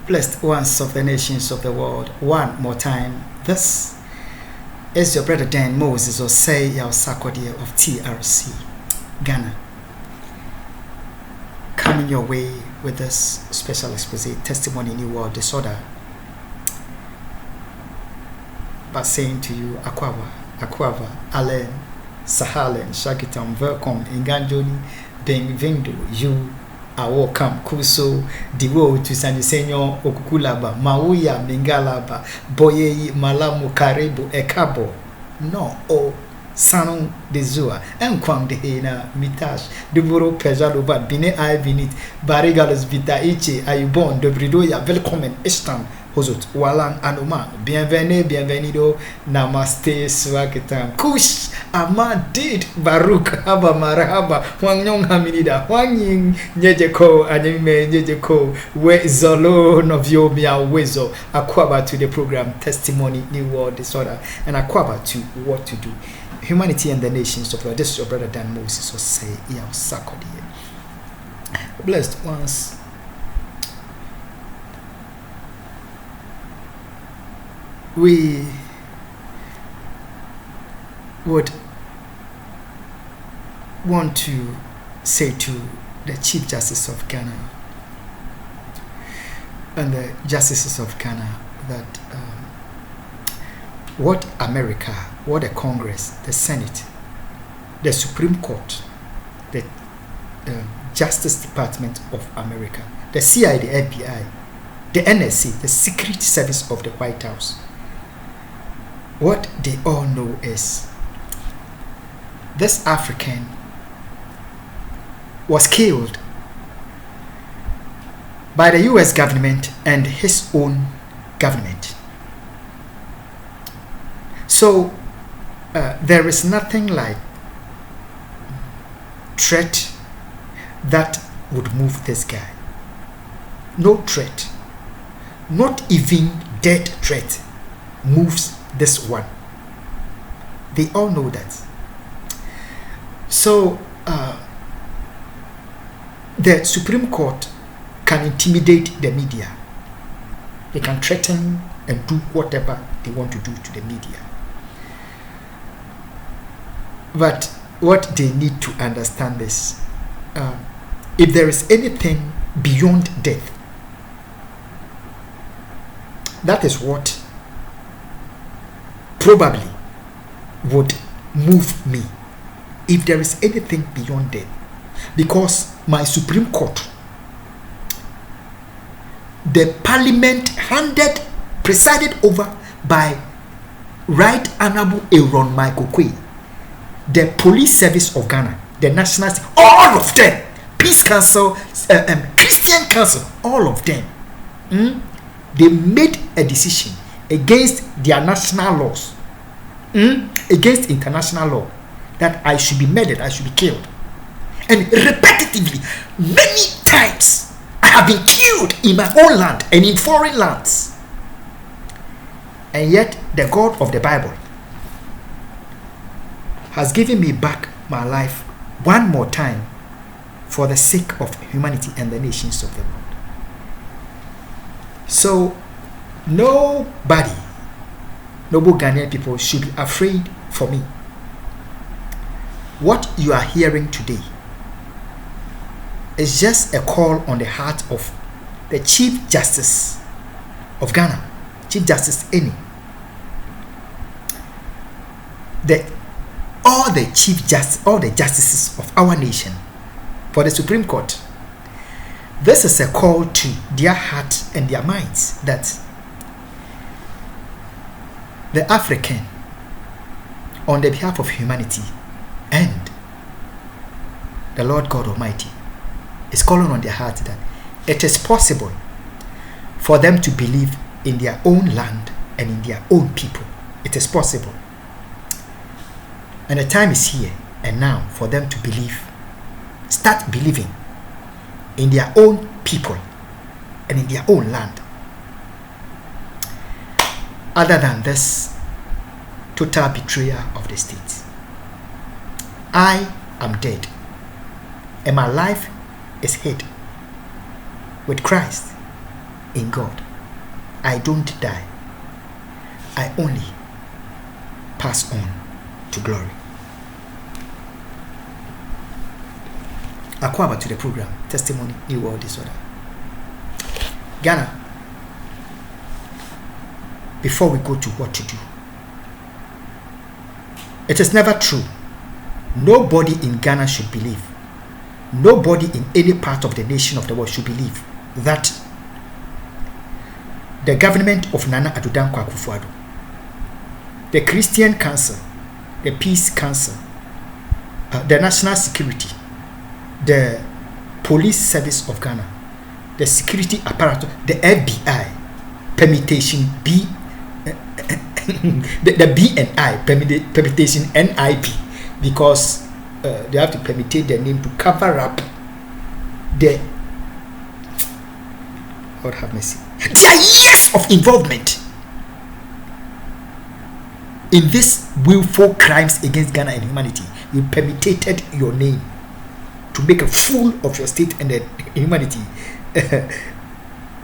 Blessed ones of the nations of the world, one more time. This is your brother Dan Moses Osei Yaosakode of TRC, Ghana. Coming your way with this special expose, Testimony New World Disorder, by saying to you, Aquava, Allen, Sahalen, Shakitam, welcome, Inganjoni, Benvindo, you are welcome, Kuso, Diwo, to San Senor, Okukulaba, Mauya, Mingalaba, Boye, Malamu, Karibu, Ekabo, no, oh. Sanon de Zua, Enquam de Hena, Mitash, Duburo Pejaloba, Bine I Vinit, Barigalos Vita Iche, Ayubon, de Bridoya, Velkommen, Estam, Hozut, Walan, Anuman, Bienvenido, Namaste, Swaketam, Kush, Amadid, Baruch, Haba Marahaba, Wang Yong Haminida, Wang Ying, Nyejeko, Anime, Nyejeko, We Zolo, Novio, Mia Wezo, Aquaba to the program Testimony New World Disorder, and Aquaba to what to do. Humanity and the nations of the world. This is your brother Dan Moses Osei Yaosakode. Blessed ones. We would want to say to the Chief Justice of Ghana and the Justices of Ghana that what America, what the Congress, the Senate, the Supreme Court, the Justice Department of America, the CIA, the FBI, the NSC, the Secret Service of the White House, what they all know is this African was killed by the US government and his own government. So there is nothing like threat that would move this guy. No threat, not even death threat moves this one. They all know that. So the Supreme Court can intimidate the media. They can threaten and do whatever they want to do to the media. But what they need to understand is, if there is anything beyond death, that is what probably would move me. If there is anything beyond death, because my Supreme Court, the Parliament presided over by Right Honorable Aaron Michael Quay, the Police Service of Ghana, the National, all of them, Peace Council, Christian Council, all of them, they made a decision against their national laws, against international law, that I should be murdered, I should be killed. And repetitively, many times, I have been killed in my own land and in foreign lands. And yet, the God of the Bible has given me back my life one more time for the sake of humanity and the nations of the world. So, nobody, noble Ghanaian people, should be afraid for me. What you are hearing today is just a call on the heart of the Chief Justice of Ghana, Chief Justice Eni. All the justices of our nation for the Supreme Court. This is a call to their hearts and their minds that the African, on the behalf of humanity and the Lord God Almighty, is calling on their heart that it is possible for them to believe in their own land and in their own people. It is possible. And the time is here and now for them to start believing in their own people and in their own land. Other than this total betrayal of the state. I am dead, and my life is hid with Christ in God. I don't die. I only pass on to glory. Akufo to the program. Testimony, New World Disorder. Ghana, before we go to what to do, it is never true. Nobody in Ghana should believe, nobody in any part of the nation of the world should believe that the government of Nana Addo Dankwa Akufo-Addo, the Christian Council, the Peace Council, the National Security, the Police Service of Ghana, the security apparatus, the FBI, permutation B, the B and I, permutation NIP, because they have to permutate their name to cover up the, Lord have mercy, their years of involvement in these willful crimes against Ghana and humanity. You permutated your name to make a fool of your state and the humanity.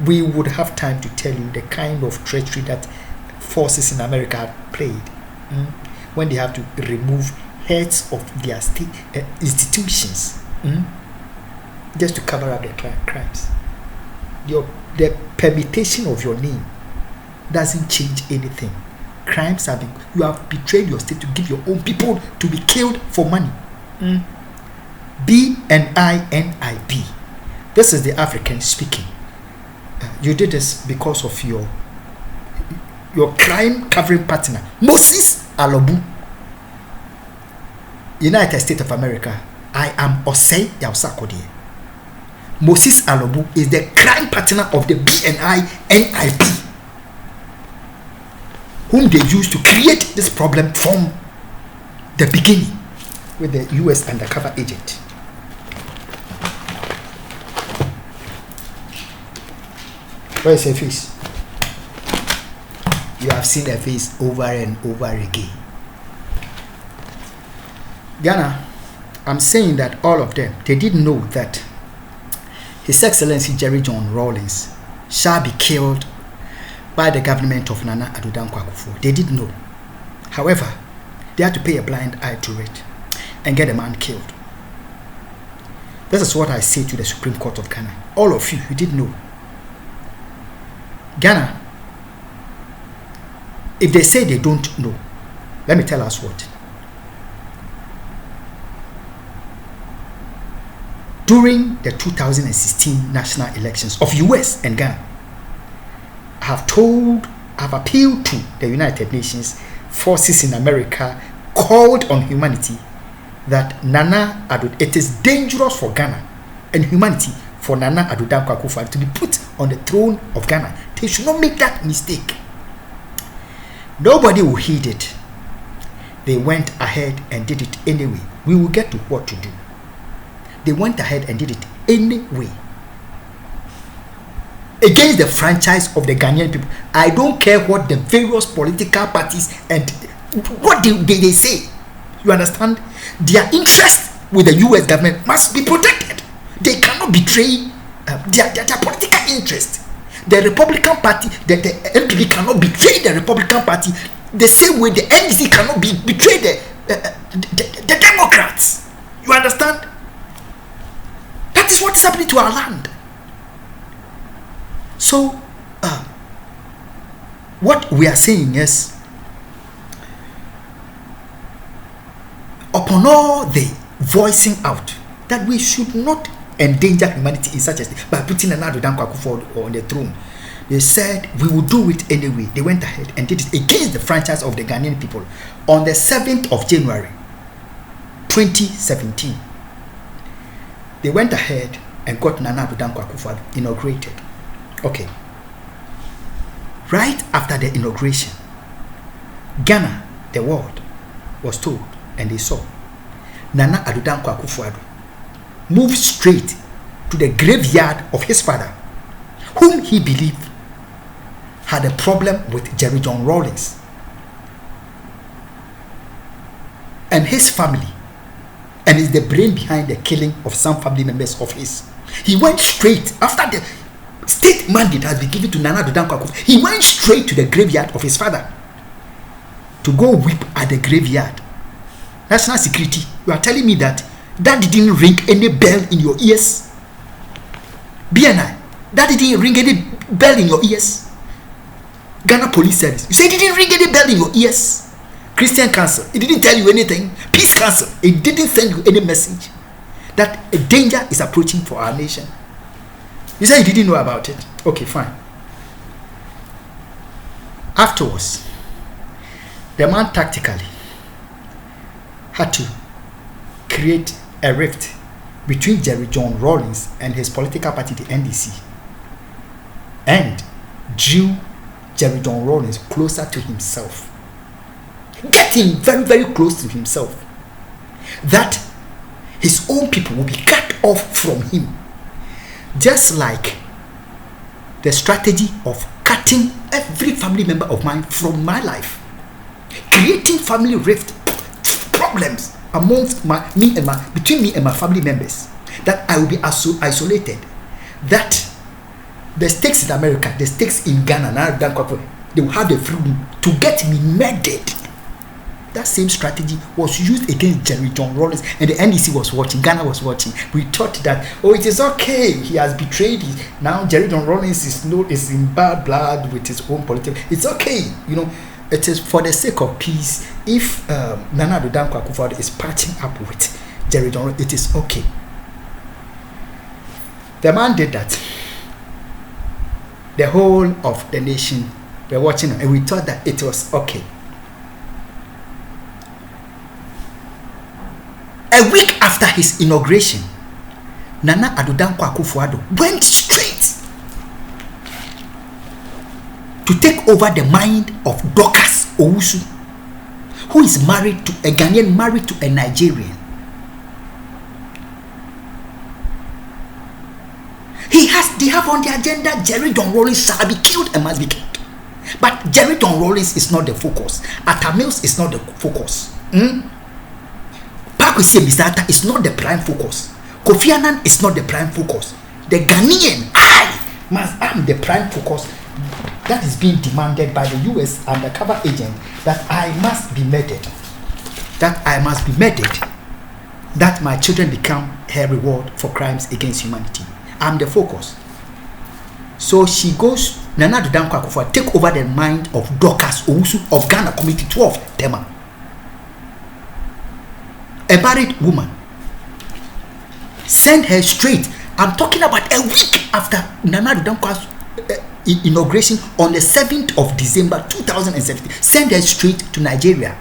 We would have time to tell you the kind of treachery that forces in America played when they have to remove heads of their state institutions just to cover up their crimes. The permutation of your name doesn't change anything. Crimes have been, you have betrayed your state to give your own people to be killed for money. BNINIP. This is the African speaking. You did this because of your crime covering partner, Moses Alobu. United States of America. I am Osei Yausakode. Moses Alobu is the crime partner of the BNINIP, whom they used to create this problem from the beginning with the US undercover agent. Where is her face? You have seen her face over and over again. Ghana, I'm saying that all of them, they didn't know that His Excellency Jerry John Rawlings shall be killed by the government of Nana Addo Dankwa Akufo. They didn't know. However, they had to pay a blind eye to it and get a man killed. This is what I say to the Supreme Court of Ghana. All of you didn't know. Ghana, if they say they don't know, let me tell us what. During the 2016 national elections of US and Ghana, I have appealed to the United Nations forces in America, called on humanity that Nana Addo, it is dangerous for Ghana and humanity for Nana Addo Dankwa Akufo to be put on the throne of Ghana. They should not make that mistake. Nobody will heed it. They went ahead and did it anyway. We will get to what to do. They went ahead and did it anyway. Against the franchise of the Ghanaian people. I don't care what the various political parties and what they say. You understand? Their interest with the US government must be protected. They cannot betray their political interest. The Republican Party, the NPP cannot betray the Republican Party the same way the NDC cannot betray the Democrats. You understand? That is what is happening to our land. So, what we are saying is, upon all the voicing out that we should not endanger humanity in such a state by putting another Dankwa Akufo on the throne, they said we will do it anyway. They went ahead and did it against the franchise of the Ghanaian people on the 7th of January 2017. They went ahead and got Nana Addo Dankwa Akufo inaugurated. Okay. Right after the inauguration, Ghana, the world, was told and they saw Nana Addo Dankwa Akufo move straight to the graveyard of his father, whom he believed had a problem with Jerry John Rawlings and his family, and is the brain behind the killing of some family members of his. He went straight after the state big mandate has been given to Nana Addo Dankwa Akufo. He went straight to the graveyard of his father to go weep at the graveyard. National security, you are telling me that didn't ring any bell in your ears? BNI, that didn't ring any bell in your ears? Ghana Police Service, you say it didn't ring any bell in your ears? Christian Council, it didn't tell you anything? Peace Council, it didn't send you any message that a danger is approaching for our nation? You say you didn't know about it? Okay, fine. Afterwards, the man tactically had to create a rift between Jerry John Rawlings and his political party, the NDC, and drew Jerry John Rawlings closer to himself, getting very, very close to himself, that his own people will be cut off from him, just like the strategy of cutting every family member of mine from my life, creating family rift problems amongst between me and my family members, that I will be isolated, that the stakes in America, the stakes in Ghana, they will have the freedom to get me murdered. That same strategy was used against Jerry John Rawlings, and the NDC was watching, Ghana was watching. We thought that, oh, it is okay, he has betrayed it. Now Jerry John Rawlings is in bad blood with his own politics. It's okay, it is for the sake of peace. If Nana Addo Dankwa Akufo is patching up with Jerry John Rawlings, it is okay. The man did that. The whole of the nation were watching him, and we thought that it was okay. A week after his inauguration, Nana Addo Dankwa Akufo went straight to take over the mind of Dorcas Owusu, who is married to a Ghanaian, married to a Nigerian. They have on the agenda, Jerry John Rawlings shall be killed and must be killed. But Jerry John Rawlings is not the focus. Atta Mills is not the focus. Pakwesi Misata is not the prime focus. Kofi Annan is not the prime focus. The Ghanaian, I am the prime focus. That is being demanded by the US undercover agent, that I must be murdered. That I must be murdered. That my children become her reward for crimes against humanity. I'm the focus. So she goes, Nana Addo Dankwa Akufo take over the mind of Dorcas Owusu of Ghana Committee 12, Tema. A married woman. Send her straight. I'm talking about a week after Nana Addo Dankwa's inauguration on the 7th of December 2017. Send her straight to Nigeria,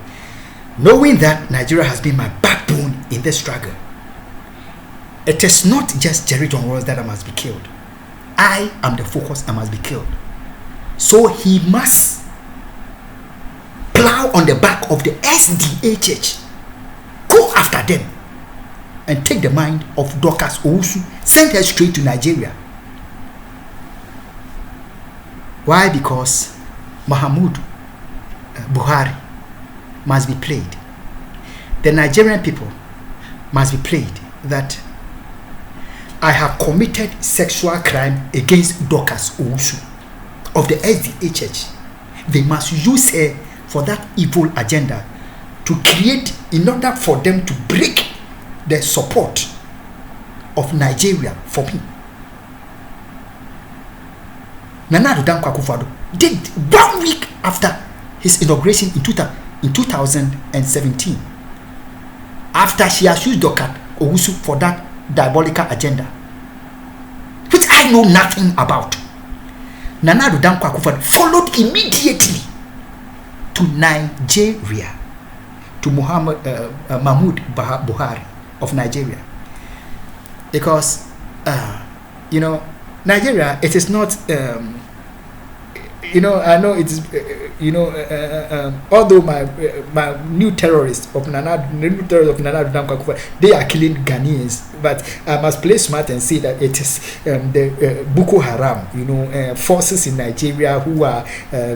knowing that Nigeria has been my backbone in this struggle. It is not just Jerry John Rawlings that I must be killed. I am the focus, I must be killed. So he must plow on the back of the SDA church, go after them, and take the mind of Dorcas Owusu, send her straight to Nigeria. Why? Because Muhammadu Buhari must be played. The Nigerian people must be played that I have committed sexual crime against Dorcas Owusu of the SDA church. They must use her for that evil agenda to create, in order for them to break the support of Nigeria for me. Nana Addo Dankwa Akufo did 1 week after his inauguration in 2017, after she has used Dorcas Owusu for that diabolical agenda, which I know nothing about. Nana Addo Dankwa Akufo followed immediately to Nigeria, to Mahmoud Buhari of Nigeria, because Nigeria, it is not I know it's although my new terrorists of Nana Addo Dankwa Akufo, they are killing Ghanaians, but I must play smart and say that it is the Boko Haram, forces in Nigeria who are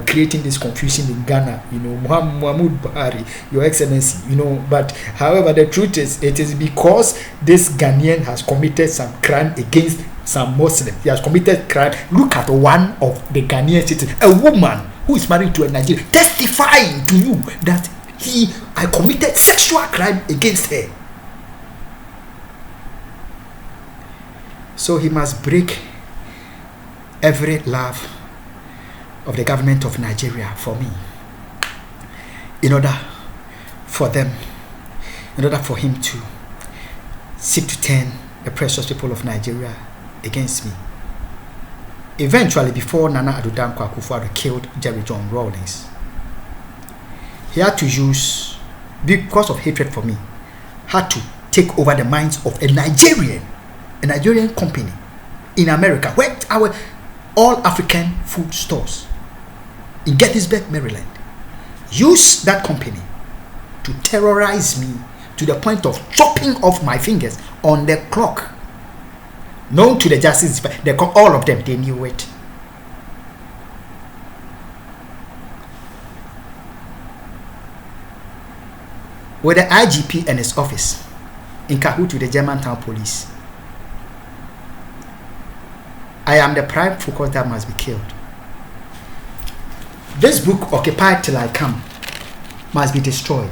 creating this confusion in Ghana. Muhammad Buhari, Your Excellency. But however, the truth is, it is because this Ghanaian has committed some crime against some Muslim. He has committed crime. Look at one of the Ghanaian citizens, a woman who is married to a Nigerian, testifying to you that I committed sexual crime against her. So he must break every law of the government of Nigeria for me, in order for him to seek to turn the precious people of Nigeria against me. Eventually, before Nana Addo Dankwa Akufo-Addo killed Jerry John Rawlings, he had to use, because of hatred for me, had to take over the minds of a Nigerian company in America, where our all African food stores in Gettysburg, Maryland, use that company to terrorize me to the point of chopping off my fingers on the clock. Known to the justice, all of them, they knew it. With the IGP and his office in cahoots with the Germantown police, I am the prime focus that must be killed. This book, Occupied Till I Come, must be destroyed.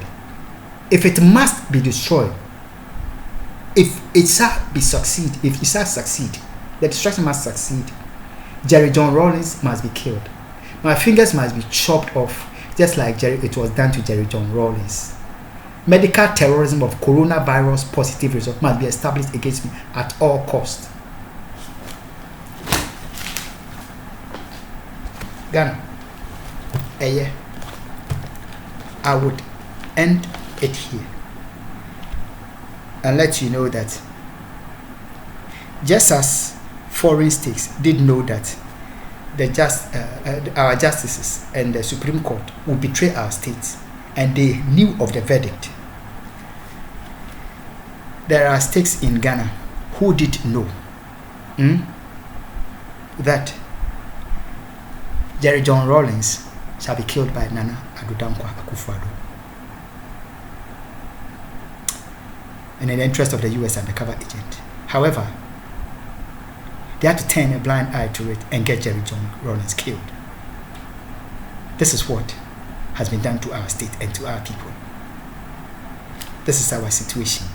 If it must be destroyed, if it shall succeed, the destruction must succeed. Jerry John Rawlings must be killed. My fingers must be chopped off, just like it was done to Jerry John Rawlings. Medical terrorism of coronavirus positive result must be established against me at all costs. Ghana, I would end it here and let you know that just as foreign states did know that our justices and the Supreme Court would betray our states, and they knew of the verdict, there are states in Ghana who did know that Jerry John Rawlings shall be killed by Nana Addo Dankwa Akufo-Addo. In the interest of the US undercover agent. However, they had to turn a blind eye to it and get Jerry John Rawlings killed. This is what has been done to our state and to our people. This is our situation.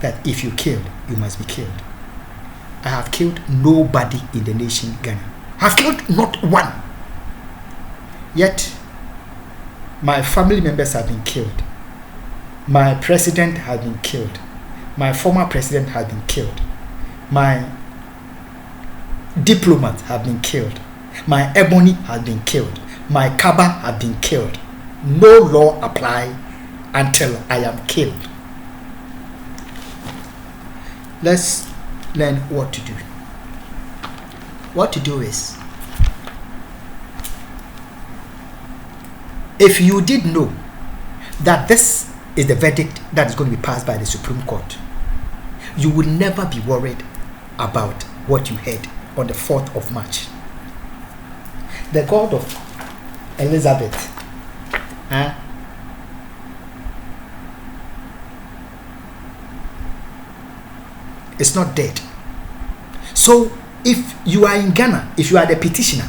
That if you killed, you must be killed. I have killed nobody in the nation Ghana. I have killed not one. Yet, my family members have been killed. My president has been killed. My former president has been killed. My diplomat has been killed. My ebony has been killed. My kaba has been killed. No law apply until I am killed. Let's learn what to do. What to do is, if you did know that this is the verdict that is going to be passed by the Supreme Court, you will never be worried about what you heard on the 4th of March. The God of Elizabeth is not dead. So if you are in Ghana, if you are the petitioner,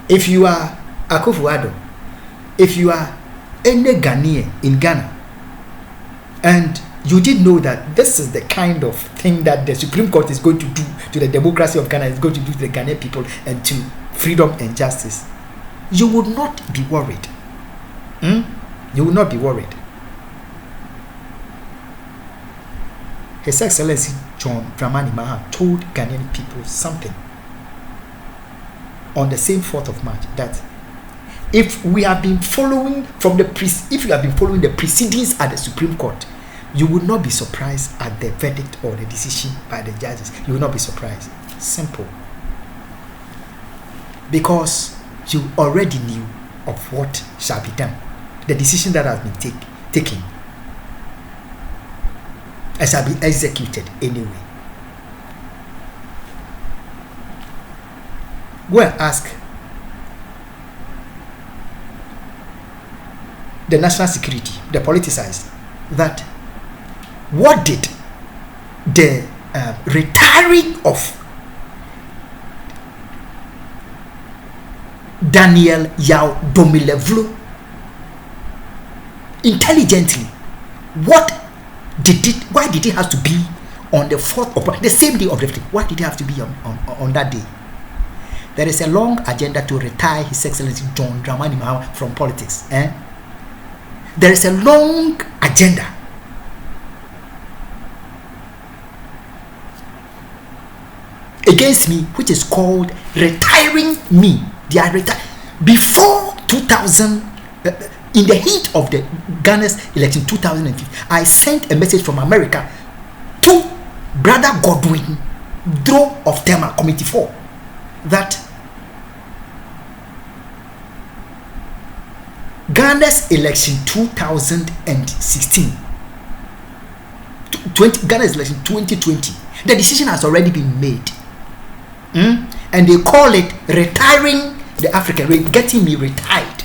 if you are Akufo-Addo, if you are any Ghanaian in Ghana, and you did know that this is the kind of thing that the Supreme Court is going to do to the democracy of Ghana, is going to do to the Ghanaian people and to freedom and justice, you would not be worried. You will not be worried. His Excellency John Dramani Mahama told Ghanaian people something on the same 4th of March, that if we have been following if you have been following the proceedings at the Supreme Court, you will not be surprised at the verdict or the decision by the judges. You will not be surprised. Simple. Because you already knew of what shall be done. The decision that has been taken and shall be executed anyway. Go and ask the national security, the politicized, that what did the retiring of Daniel Yao Domilevlo intelligently. Why did it have to be on the 4th of the same day of the fleet? Why did it have to be on that day? There is a long agenda to retire His Excellency John Dramani Mahama from politics. There is a long agenda. Against me, which is called retiring me. They are before 2000, in the heat of the Ghana's election 2005. I sent a message from America to Brother Godwin Dro of Tema Committee 4 that Ghana's election 2016, Ghana's election 2020, the decision has already been made. And they call it retiring the African, getting me retired.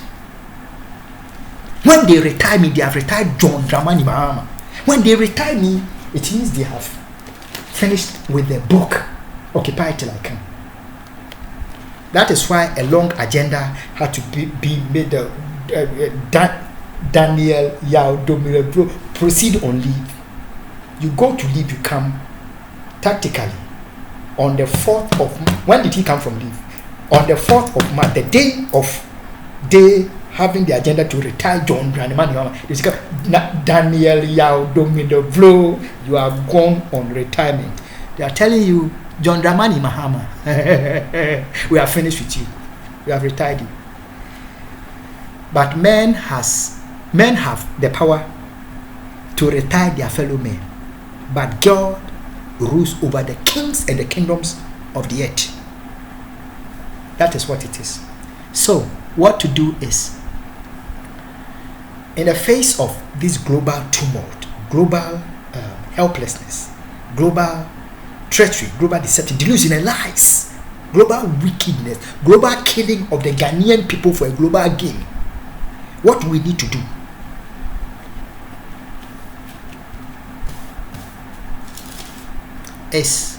When they retire me, they have retired John Dramani Mahama. When they retire me, it means they have finished with the book, Occupy Till I Come. That is why a long agenda had to be made. Daniel Yao Domino proceed on leave. You go to leave, you come tactically on the 4th of March. When did he come from leave? On the 4th of March, the day of they having the agenda to retire John Dramani. Daniel Yao Domino Vlo, you are gone on retirement. They are telling you, John Dramani Mahama, we are finished with you. We have retired you. But men have the power to retire their fellow men. But God rules over the kings and the kingdoms of the earth. That is what it is. So, what to do is, in the face of this global tumult, global helplessness, global treachery, global deception, delusion and lies, global wickedness, global killing of the Ghanaian people for a global gain, what we need to do is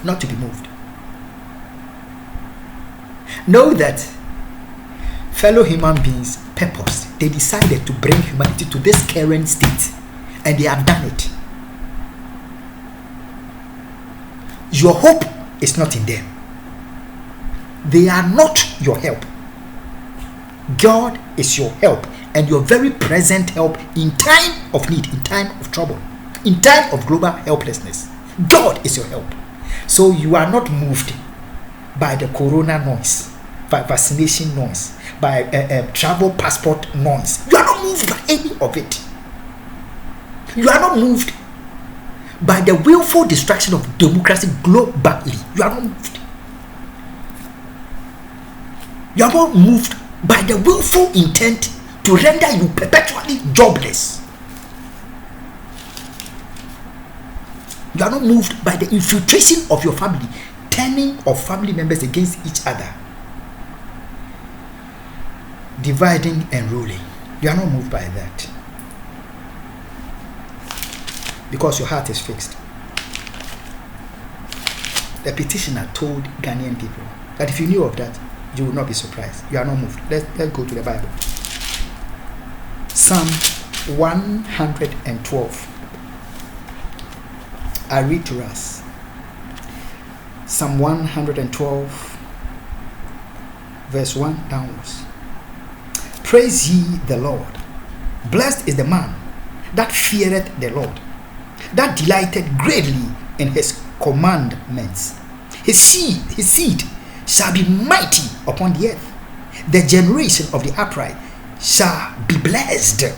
not to be moved. Know that fellow human beings purpose, they decided to bring humanity to this current state, and they have done it. Your hope is not in them. They are not your help. God is your help, and your very present help in time of need, in time of trouble, in time of global helplessness. God is your help. So you are not moved by the corona noise, by vaccination noise, by travel passport noise. You are not moved by any of it. You are not moved by the willful destruction of democracy globally. You are not moved. You are not moved by the willful intent to render you perpetually jobless. You are not moved by the infiltration of your family, turning of family members against each other, dividing and ruling. You are not moved by that, because your heart is fixed. The petitioner told Ghanaian people that if you knew of that, you will not be surprised. You are not moved. Let's go to the Bible. Psalm 112. I read to us. Psalm 112, verse 1 downwards. Praise ye the Lord. Blessed is the man that feareth the Lord, that delighteth greatly in his commandments. His seed shall be mighty upon the earth. The generation of the upright shall be blessed.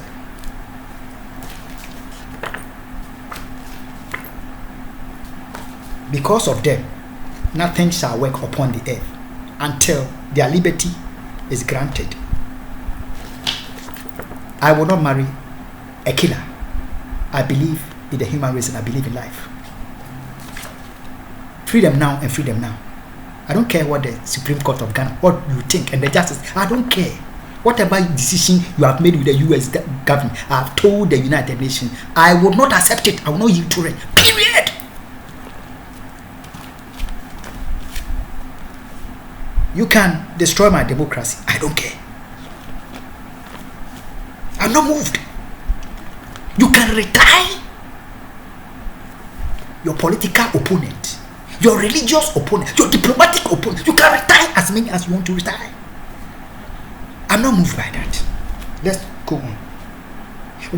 Because of them, nothing shall work upon the earth until their liberty is granted. I will not marry a killer. I believe in the human race and I believe in life. Freedom now and freedom now. I don't care what the Supreme Court of Ghana, what you think, and the justice. I don't care. Whatever decision you have made with the US government, I have told the United Nations, I will not accept it. I will not yield to it. Period. You can destroy my democracy. I don't care. I'm not moved. You can retire your political opponent, your religious opponent, your diplomatic opponent. You can retire as many as you want to retire. I'm not moved by that. Let's go on.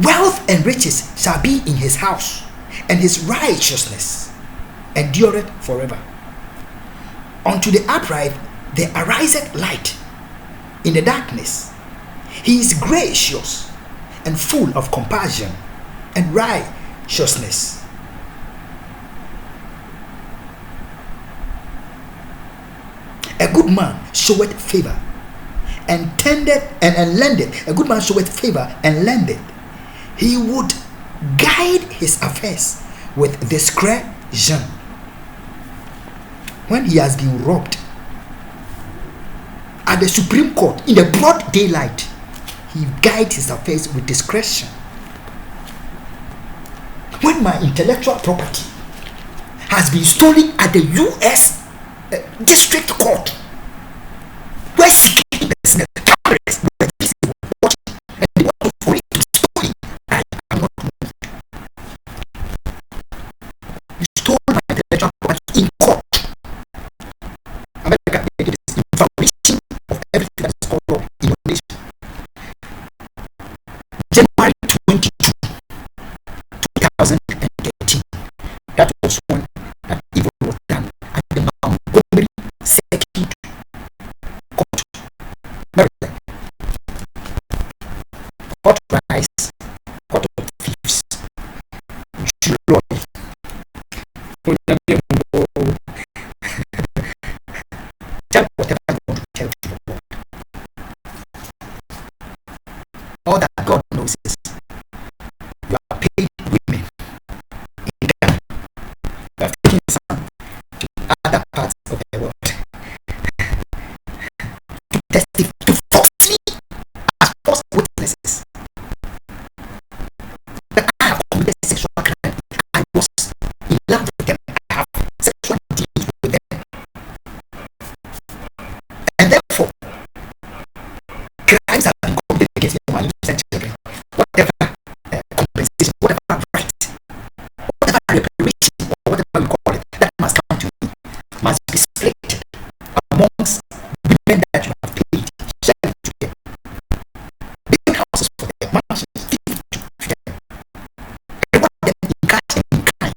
Wealth and riches shall be in his house, and his righteousness endureth forever. Unto the upright there ariseth light in the darkness. He is gracious and full of compassion and righteousness. A good man showeth favor and tendeth and lendeth. A good man showeth favor and lendeth. He would guide his affairs with discretion. When he has been robbed at the Supreme Court in the broad daylight, he guides his affairs with discretion. When my intellectual property has been stolen at the U.S. District Court, where security personnel, cameras, watching, and they want for it to be stolen, I am not moved. You stole my intellectual property in court. America did this information of everything that is called law in your nation. January 22, 2013. That was when that evil was done at the Montgomery Circuit Court, Maryland. Authorized court of thieves. July. Tell whatever you want to tell to the world. All that God knows is you are paid women in Ghana. You have taken some to other parts of the world to testify, to falsely as false witnesses that I have committed sexual crime. I was in love with them. I have sexual dealings with them. And therefore, crimes have been committed against them and innocent children. Whatever compensation, whatever right, whatever reparation, or whatever you call it, that must come to me, must be split amongst women that you have paid, share it to them, build houses for them, mansions, give it to them, reward them in cash and in kind,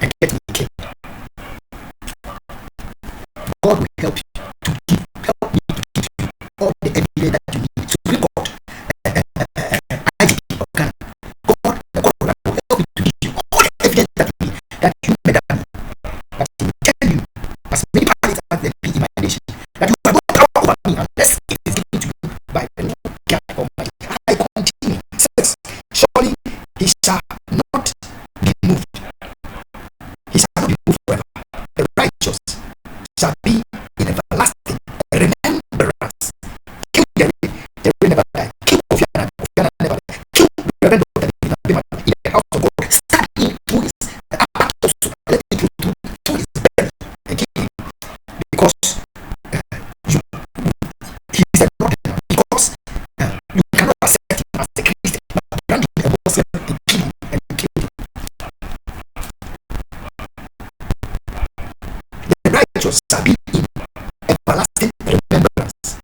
and get me killed. God will help you to give, help me to give you all the evidence that you need. Supreme Court, IGP of Ghana, God will help you to give you all the evidence that you need, that you may done, that he will tell you, as many parties as there be in my nation, that you have no power over me unless it is given to you by the Lord God Almighty. I continue. 6. Surely he shall not be moved. He shall not be moved forever. The righteous shall be in everlasting remembrance. Kill the rain never die. Kill of Yana never die. Kill the Reverend Dr. in the house of God. Stand in to his also. Let it go to his bed again. Because he is a God. Because you cannot accept him as a Christian. But brand him a Muslim and kill him and kill him. The righteous shall be in everlasting remembrance.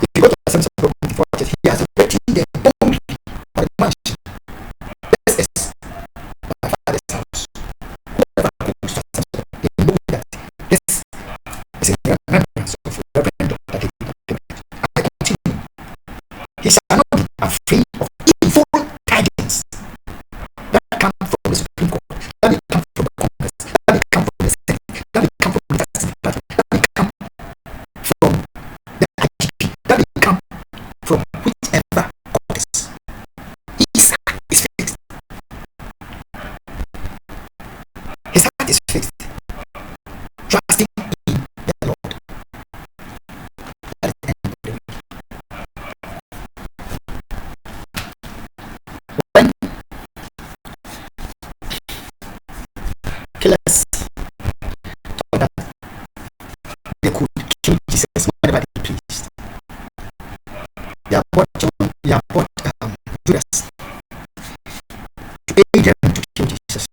If you go to the 7th he has written the boldly for the mansion. This is my father's house. Whoever goes to the they know that this is in remembrance of Reverend Dr. I continue. He shall not be afraid of evil tidings that come from the Supreme Court, that may come from the Congress, that may come from the Senate, that may come from the Executive Department, that may come from the IGP, that may come from whichever office. His heart is fixed. His heart is fixed. Trusting in the Lord. killers thought that they could kill Jesus whenever they pleased. They have bought Judas to aid them to kill Jesus.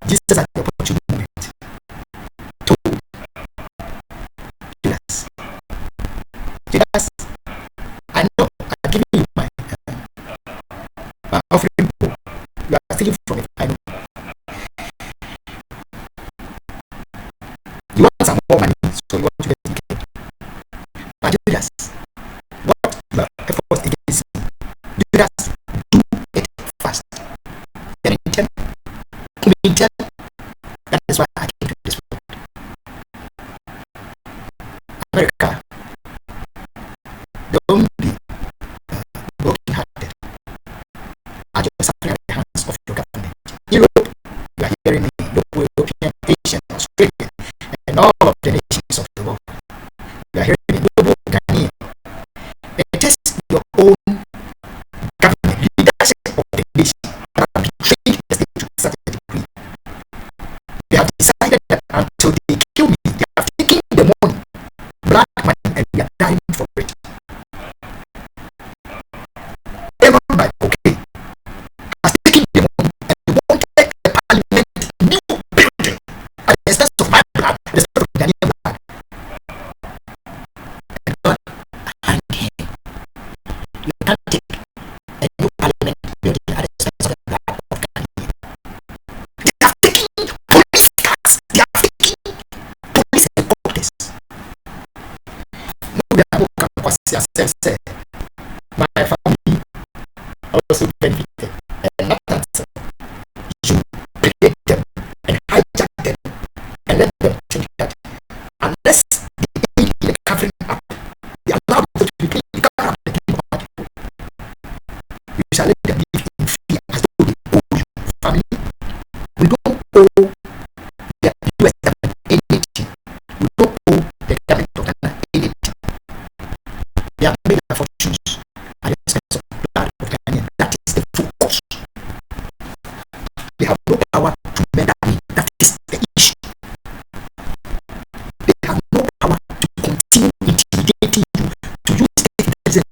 Jesus at the opportune moment told Judas, I know I've given you my offering bowl. You are stealing from it. I know. You want some more money, so you want to get me killed. But Judas, what your efforts against me? Judas, do it fast. Then that is why I came to this world. America, don't be broken hearted at your suffering at the hands of your government. Europe, you are hearing me, European, Asian, Australian, and all of the nations of the world. You are hearing me, global Ghanaian. It is your own government, leadership of the nation that have betrayed the state to such a degree. They have decided that until they kill me, they have taken the money, black money, and we are dying for it. Everyone by cocaine has taken the money and they wanted the parliament new building at the expense of my blood, at the expense of Ghanaian blood. And God hang him. You can't take a new parliament building at the expense of the blood of Ghanaian. They have taken police cars, they have taken police helicopters. No, we are not going to say, my family also benefited, and not that you create them and hijack them and let them think that unless they aid in the covering up, they allow people to be the cover up the kingdom of God, you shall let them live in fear as though they owe you. Family, we don't owe the US government anything. We don't owe the government of Ghana anything. They have made their fortunes at the expense of the blood of Ghanaian. That is the focus. They have no power to murder me. That is the issue. They have no power to continue intimidating you, to use state intelligence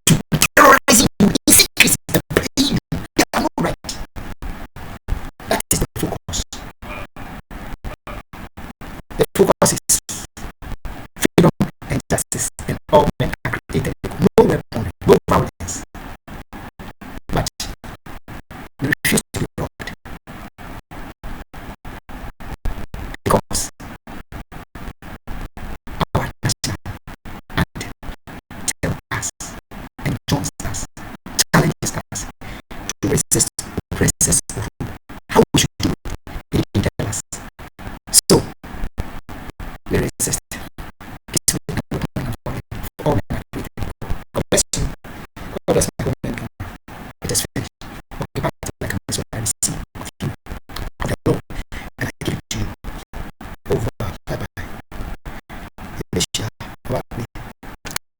to terrorizing you in secrecy and playing you. They have no right. That is the focus. The focus is freedom and justice, and all men are created equal. No weapon, no violence. But we refuse to be robbed because our national anthem tells us and joins us, challenges us to resist